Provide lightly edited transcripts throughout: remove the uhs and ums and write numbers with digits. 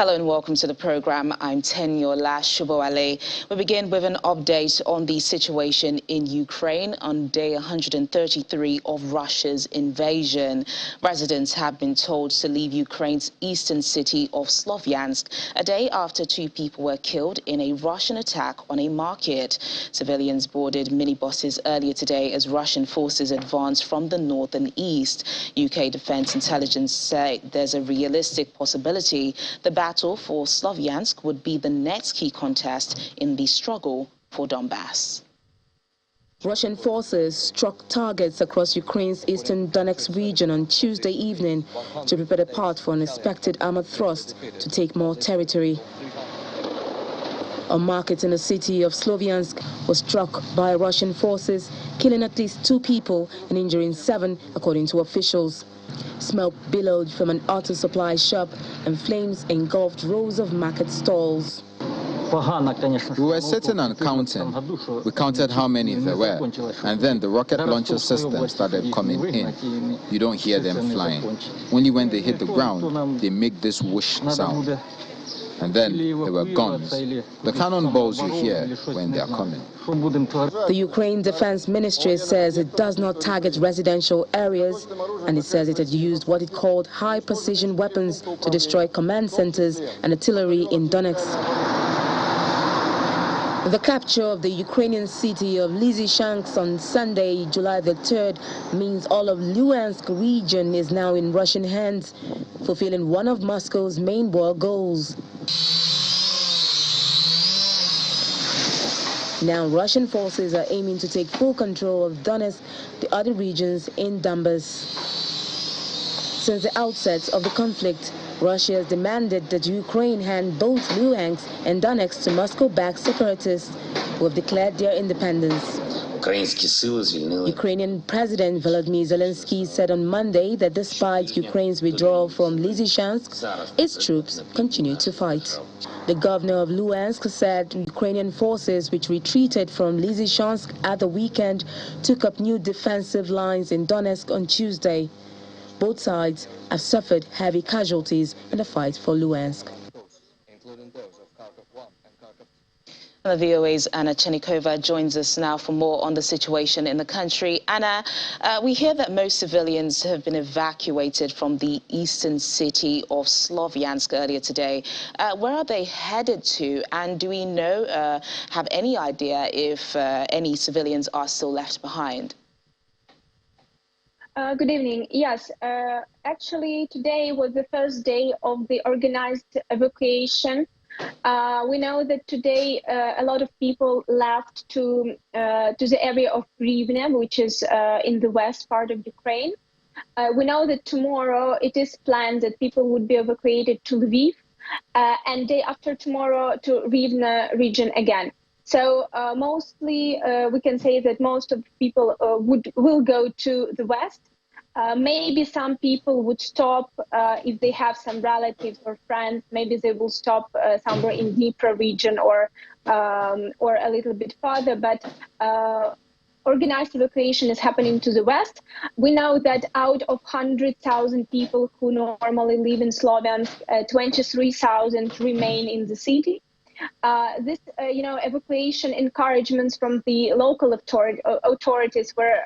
Hello and welcome to the program. I'm Tenyola Shubowale. We begin with an update on the situation in Ukraine on day 133 of Russia's invasion. Residents have been told to leave Ukraine's eastern city of Slaviansk a day after 2 people were killed in a Russian attack on a market. Civilians boarded minibuses earlier today as Russian forces advanced from the north and east. UK Defense Intelligence say there's a realistic possibility the battle for Slaviansk would be the next key contest in the struggle for Donbass. Russian forces struck targets across Ukraine's eastern Donetsk region on Tuesday evening to prepare the path for an expected armored thrust to take more territory. A market in the city of Slaviansk was struck by Russian forces, killing at least 2 people and injuring 7, according to officials. Smoke billowed from an auto supply shop and flames engulfed rows of market stalls. We were sitting and counting. We counted how many there were, and then the rocket launcher system started coming in. You don't hear them flying. Only when they hit the ground, they make this whoosh sound. And then there were guns, the cannonballs you hear when they are coming. The Ukraine Defense Ministry says it does not target residential areas, and it says it had used what it called high-precision weapons to destroy command centers and artillery in Donetsk. The capture of the Ukrainian city of Lysychansk on Sunday, July the 3rd, means all of Luhansk region is now in Russian hands, fulfilling one of Moscow's main war goals. Now Russian forces are aiming to take full control of Donetsk, the other regions in Donbass. Since the outset of the conflict, Russia has demanded that Ukraine hand both Luhansk and Donetsk to Moscow-backed separatists who have declared their independence. Ukrainian President Volodymyr Zelensky said on Monday that despite Ukraine's withdrawal from Lysychansk, its troops continue to fight. The governor of Luhansk said Ukrainian forces which retreated from Lysychansk at the weekend took up new defensive lines in Donetsk on Tuesday. Both sides have suffered heavy casualties in the fight for Luhansk. The VOA's Anna Chenikova joins us now for more on the situation in the country. Anna, we hear that most civilians have been evacuated from the eastern city of Slaviansk earlier today. Where are they headed to? And do we know, have any idea if any civilians are still left behind? Good evening. Yes, actually today was the first day of the organized evacuation. We know that today a lot of people left to the area of Rivne, which is in the west part of Ukraine. We know that tomorrow it is planned that people would be evacuated to Lviv, and day after tomorrow to Rivne region again. So mostly we can say that most of the people will go to the west. Maybe some people would stop if they have some relatives or friends. Maybe they will stop somewhere in Dnipro region or a little bit further. But organized evacuation is happening to the west. We know that out of 100,000 people who normally live in Slaviansk, 23,000 remain in the city. This, evacuation encouragements from the local authorities were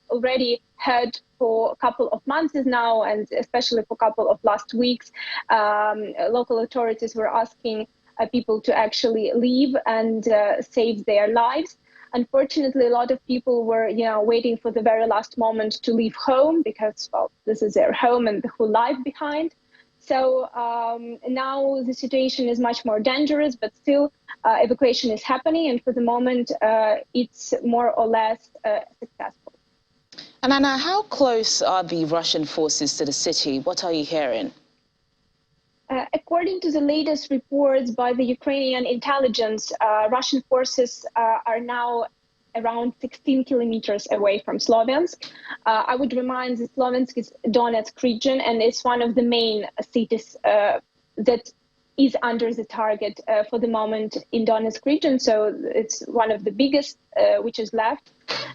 already heard for a couple of months now, and especially for a couple of last weeks. Local authorities were asking people to actually leave and save their lives. Unfortunately, a lot of people were, waiting for the very last moment to leave home because, well, this is their home and the whole life behind. So now the situation is much more dangerous, but still evacuation is happening. And for the moment, it's more or less successful. And Anna, how close are the Russian forces to the city? What are you hearing? According to the latest reports by the Ukrainian intelligence, Russian forces are now around 16 kilometers away from Slaviansk. I would remind that Slaviansk is Donetsk region, and it's one of the main cities that is under the target for the moment in Donetsk region. So it's one of the biggest which is left.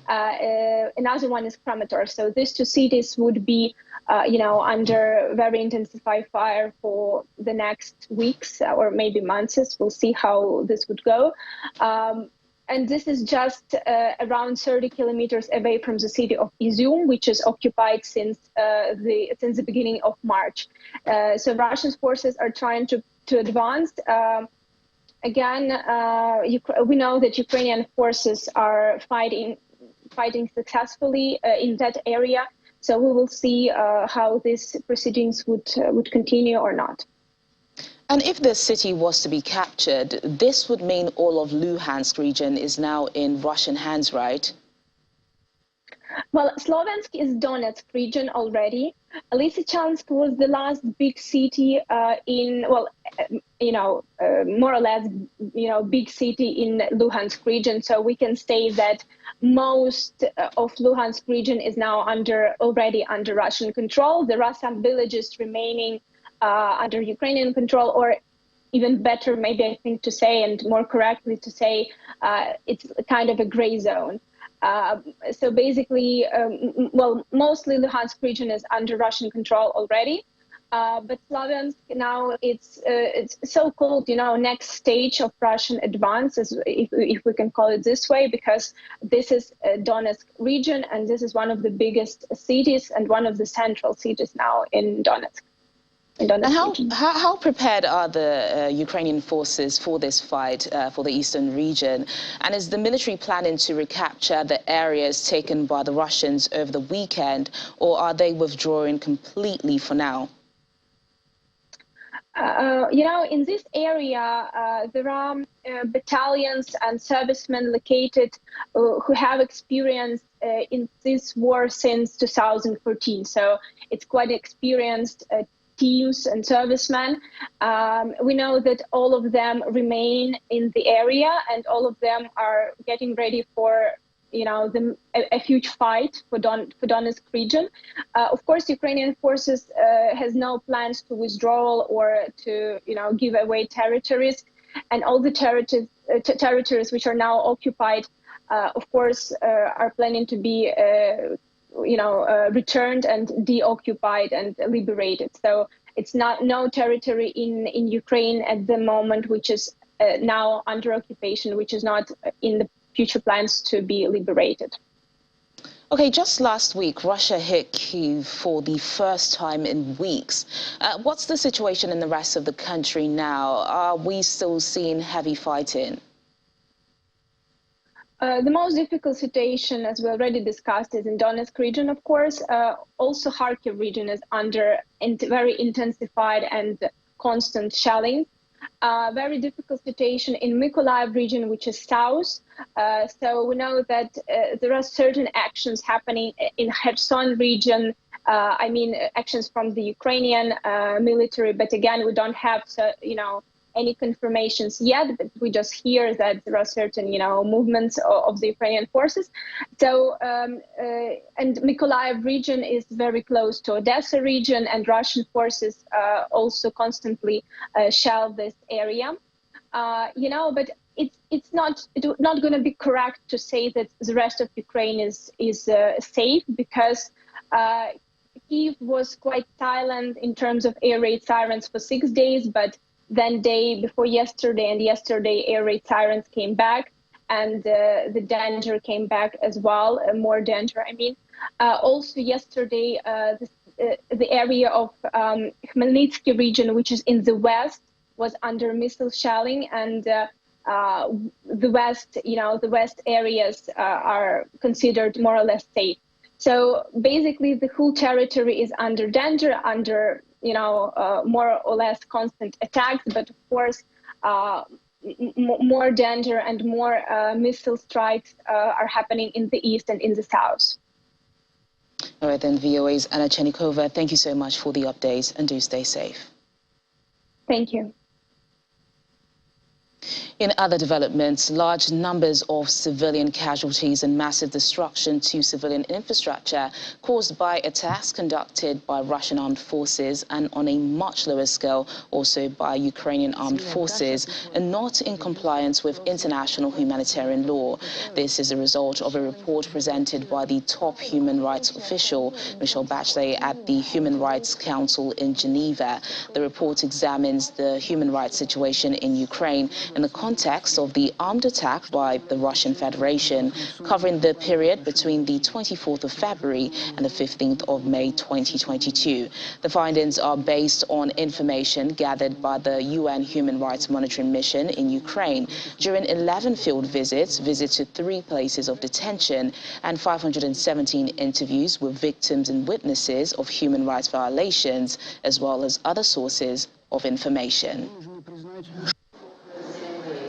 Another one is Kramatorsk. So these 2 cities would be under very intensified fire for the next weeks or maybe months. We'll see how this would go. And this is just around 30 kilometers away from the city of Izum, which is occupied since the beginning of March. So Russian forces are trying to advance. Again, we know that Ukrainian forces are fighting successfully in that area. So we will see how these proceedings would continue or not. And if the city was to be captured, this would mean all of Luhansk region is now in Russian hands, right? Well, Slaviansk is Donetsk region already. Lysychansk was the last big city more or less, big city in Luhansk region. So we can say that most of Luhansk region is now already under Russian control. There are some villages remaining under Ukrainian control, or even better, maybe I think to say, and more correctly to say, it's kind of a gray zone. So basically, mostly Luhansk region is under Russian control already. But Slaviansk now it's so-called, next stage of Russian advance, if we can call it this way, because this is Donetsk region, and this is one of the biggest cities and one of the central cities now in Donetsk. And how prepared are the Ukrainian forces for this fight for the eastern region? And is the military planning to recapture the areas taken by the Russians over the weekend, or are they withdrawing completely for now? In this area, there are battalions and servicemen located who have experience in this war since 2014. So it's quite experienced teams and servicemen. We know that all of them remain in the area, and all of them are getting ready for a huge fight for Donetsk region. Of course, Ukrainian forces has no plans to withdraw or to give away territories, and all the territories which are now occupied, of course, are planning to be returned and deoccupied and liberated. So it's no territory in Ukraine at the moment which is now under occupation, which is not in the future plans to be liberated. Okay, just last week, Russia hit Kyiv for the first time in weeks. What's the situation in the rest of the country now? Are we still seeing heavy fighting? The most difficult situation, as we already discussed, is in Donetsk region, of course. Also, Kharkiv region is under very intensified and constant shelling. Very difficult situation in Mykolaiv region, which is south. So we know that there are certain actions happening in Kherson region. Actions from the Ukrainian military, but again, we don't have, any confirmations yet, but we just hear that there are certain, movements of the Ukrainian forces. So, and Mykolaiv region is very close to Odessa region, and Russian forces also constantly shell this area. But it's not going to be correct to say that the rest of Ukraine is safe, because Kyiv was quite silent in terms of air raid sirens for 6 days, but then day before yesterday and yesterday, air raid sirens came back, and the danger came back as well, more danger, Also yesterday, the area of Khmelnytsky region, which is in the west, was under missile shelling, and the west areas are considered more or less safe. So basically, the whole territory is under danger, under more or less constant attacks, but of course, more danger and more missile strikes are happening in the east and in the south. All right, then, VOA's Anna Chenikova, thank you so much for the updates, and do stay safe. Thank you. In other developments, large numbers of civilian casualties and massive destruction to civilian infrastructure caused by attacks conducted by Russian armed forces and on a much lower scale also by Ukrainian armed forces are not in compliance with international humanitarian law. This is a result of a report presented by the top human rights official, Michelle Bachelet, at the Human Rights Council in Geneva. The report examines the human rights situation in Ukraine in the context of the armed attack by the Russian Federation, covering the period between the 24th of February and the 15th of May 2022. The findings are based on information gathered by the UN Human Rights Monitoring Mission in Ukraine during 11 field visits to 3 places of detention, and 517 interviews with victims and witnesses of human rights violations, as well as other sources of information.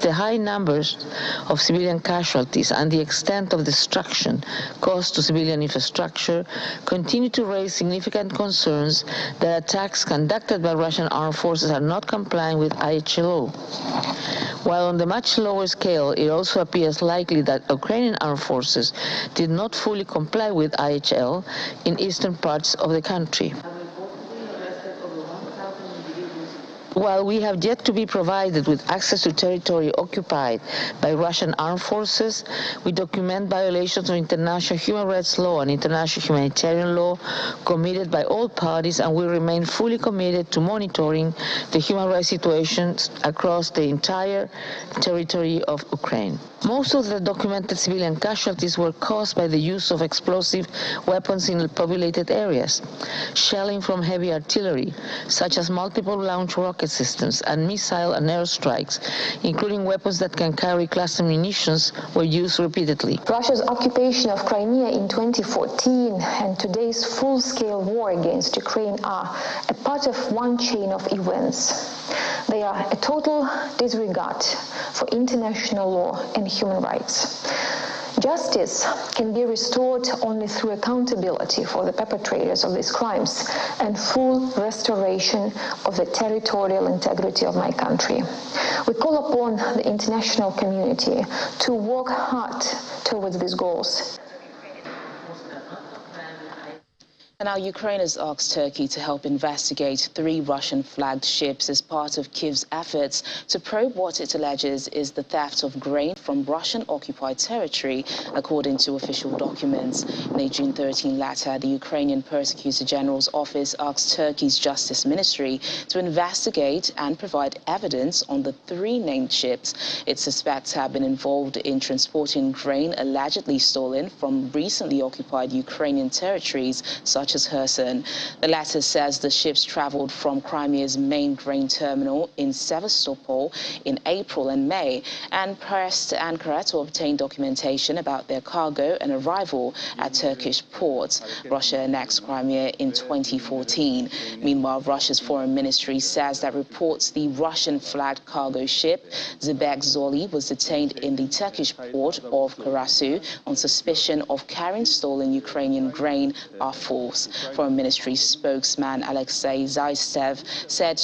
The high numbers of civilian casualties and the extent of destruction caused to civilian infrastructure continue to raise significant concerns that attacks conducted by Russian armed forces are not complying with IHL. While on the much lower scale, it also appears likely that Ukrainian armed forces did not fully comply with IHL in eastern parts of the country. While we have yet to be provided with access to territory occupied by Russian armed forces, we document violations of international human rights law and international humanitarian law committed by all parties, and we remain fully committed to monitoring the human rights situation across the entire territory of Ukraine. Most of the documented civilian casualties were caused by the use of explosive weapons in populated areas. Shelling from heavy artillery, such as multiple launch rocket systems and missile and airstrikes, including weapons that can carry cluster munitions, were used repeatedly. Russia's occupation of Crimea in 2014 and today's full-scale war against Ukraine are a part of one chain of events. They are a total disregard for international law and human rights. Justice can be restored only through accountability for the perpetrators of these crimes and full restoration of the territorial integrity of my country. We call upon the international community to work hard towards these goals. And now Ukraine has asked Turkey to help investigate 3 Russian-flagged ships as part of Kyiv's efforts to probe what it alleges is the theft of grain from Russian-occupied territory, according to official documents. In a June 13 letter, the Ukrainian Prosecutor General's office asked Turkey's Justice Ministry to investigate and provide evidence on the 3 named ships it suspects have been involved in transporting grain allegedly stolen from recently occupied Ukrainian territories, such as Kherson. The letter says the ships traveled from Crimea's main grain terminal in Sevastopol in April and May and pressed Ankara to obtain documentation about their cargo and arrival at Turkish ports. Russia annexed Crimea in 2014. Meanwhile, Russia's foreign ministry says that reports the Russian-flagged cargo ship Zebek Zoli was detained in the Turkish port of Karasu on suspicion of carrying stolen Ukrainian grain are false. Foreign Ministry spokesman Alexei Zaytsev said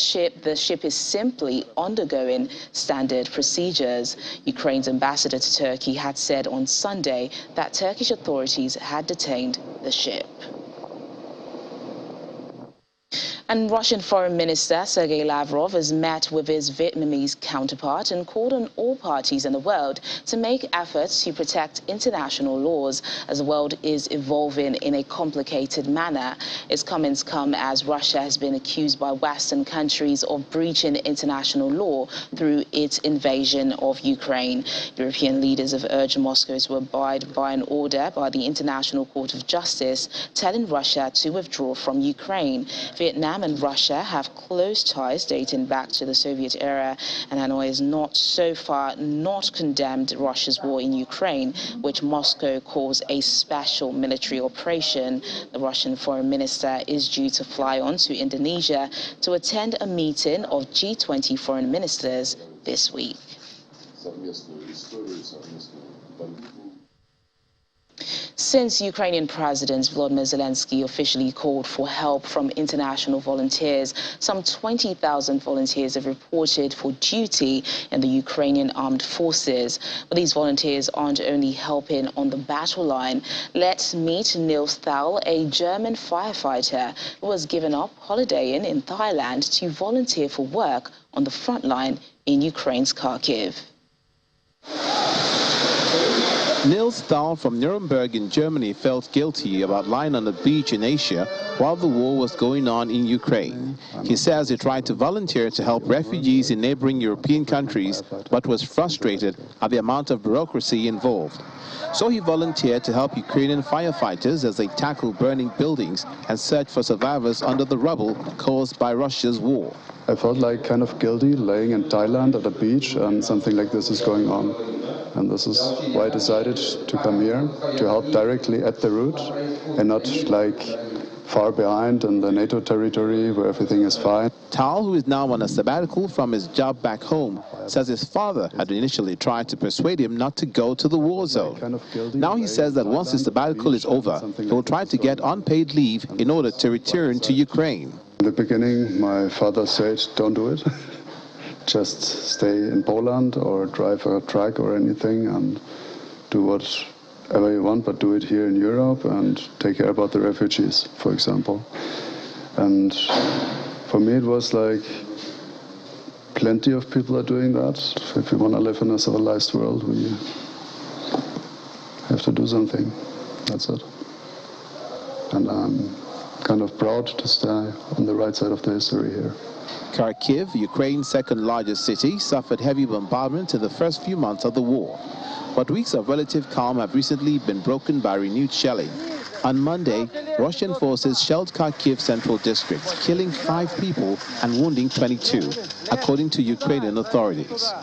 the ship is simply undergoing standard procedures. Ukraine's ambassador to Turkey had said on Sunday that Turkish authorities had detained the ship. And Russian Foreign Minister Sergei Lavrov has met with his Vietnamese counterpart and called on all parties in the world to make efforts to protect international laws as the world is evolving in a complicated manner. His comments come as Russia has been accused by Western countries of breaching international law through its invasion of Ukraine. European leaders have urged Moscow to abide by an order by the International Court of Justice telling Russia to withdraw from Ukraine. Vietnam and Russia have close ties dating back to the Soviet era, and Hanoi has so far not condemned Russia's war in Ukraine, which Moscow calls a special military operation. The Russian foreign minister is due to fly on to Indonesia to attend a meeting of G20 foreign ministers this week. Since Ukrainian President Volodymyr Zelensky officially called for help from international volunteers, some 20,000 volunteers have reported for duty in the Ukrainian armed forces. But these volunteers aren't only helping on the battle line. Let's meet Nils Thal, a German firefighter who was given up holidaying in Thailand to volunteer for work on the front line in Ukraine's Kharkiv. Nils Thal from Nuremberg in Germany felt guilty about lying on the beach in Asia while the war was going on in Ukraine. He says he tried to volunteer to help refugees in neighboring European countries, but was frustrated at the amount of bureaucracy involved. So he volunteered to help Ukrainian firefighters as they tackle burning buildings and search for survivors under the rubble caused by Russia's war. I felt like kind of guilty laying in Thailand at a beach and something like this is going on. And this is why I decided to come here, to help directly at the route and not like far behind in the NATO territory where everything is fine. Tal, who is now on a sabbatical from his job back home, says his father had initially tried to persuade him not to go to the war zone. Now he says that once his sabbatical is over, he will try to get unpaid leave in order to return to Ukraine. In the beginning, my father said, don't do it. Just stay in Poland or drive a truck or anything and do whatever you want, but do it here in Europe and take care about the refugees, for example. And for me, it was like plenty of people are doing that. If we want to live in a civilized world, we have to do something. That's it. And I'm kind of proud to stay on the right side of the history here. Kharkiv, Ukraine's second largest city, suffered heavy bombardment in the first few months of the war. But weeks of relative calm have recently been broken by renewed shelling. On Monday, Russian forces shelled Kharkiv central district, killing 5 people and wounding 22, according to Ukrainian authorities.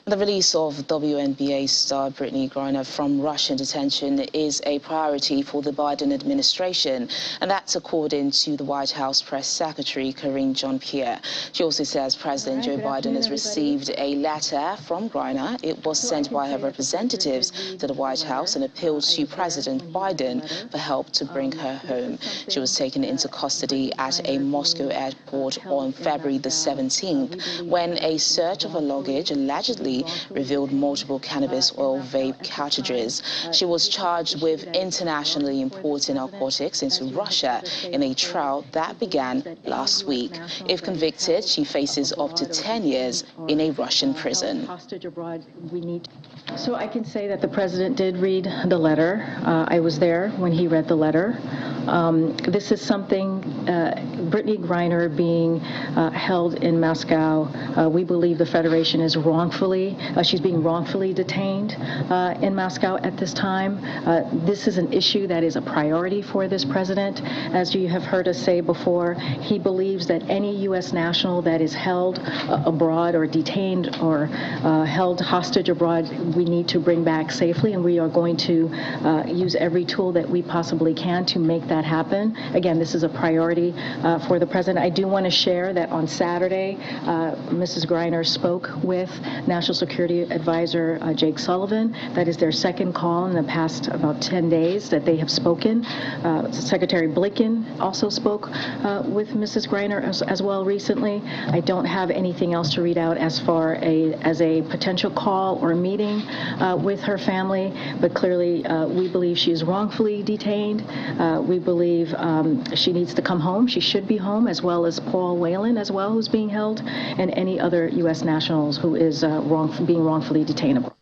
The release of WNBA star Brittany Griner from Russian detention is a priority for the Biden administration, and that's according to the White House press secretary Karine Jean-Pierre. She also says President Joe Biden has received a letter from Griner. It was sent by her representatives to the White House and appealed to President Biden for help to bring her home. She was taken into custody at a Moscow airport on February the 17th when a search of her luggage allegedly revealed multiple cannabis oil vape cartridges. She was charged with internationally importing narcotics into Russia in a trial that began last week. If convicted, she faces up to 10 years in a Russian prison. Hostage abroad, So I can say that the president did read the letter. I was there when he read the letter. This is something, Brittany Griner being held in Moscow, we believe the Federation is she's being wrongfully detained in Moscow at this time. This is an issue that is a priority for this president. As you have heard us say before, he believes that any U.S. national that is held abroad or detained or held hostage abroad, we need to bring back safely, and we are going to use every tool that we possibly can to make that happen. Again, this is a priority for the president. I do want to share that on Saturday, Mrs. Griner spoke with National Security Advisor Jake Sullivan. That is their second call in the past about 10 days that they have spoken. Secretary Blinken also spoke with Mrs. Griner as well recently. I don't have anything else to read out as far as a potential call or meeting with her family, but clearly we believe she is wrongfully detained. We believe she needs to come home. She should be home, as well as Paul Whelan as well, who's being held, and any other U.S. nationals who is being wrongfully detained abroad.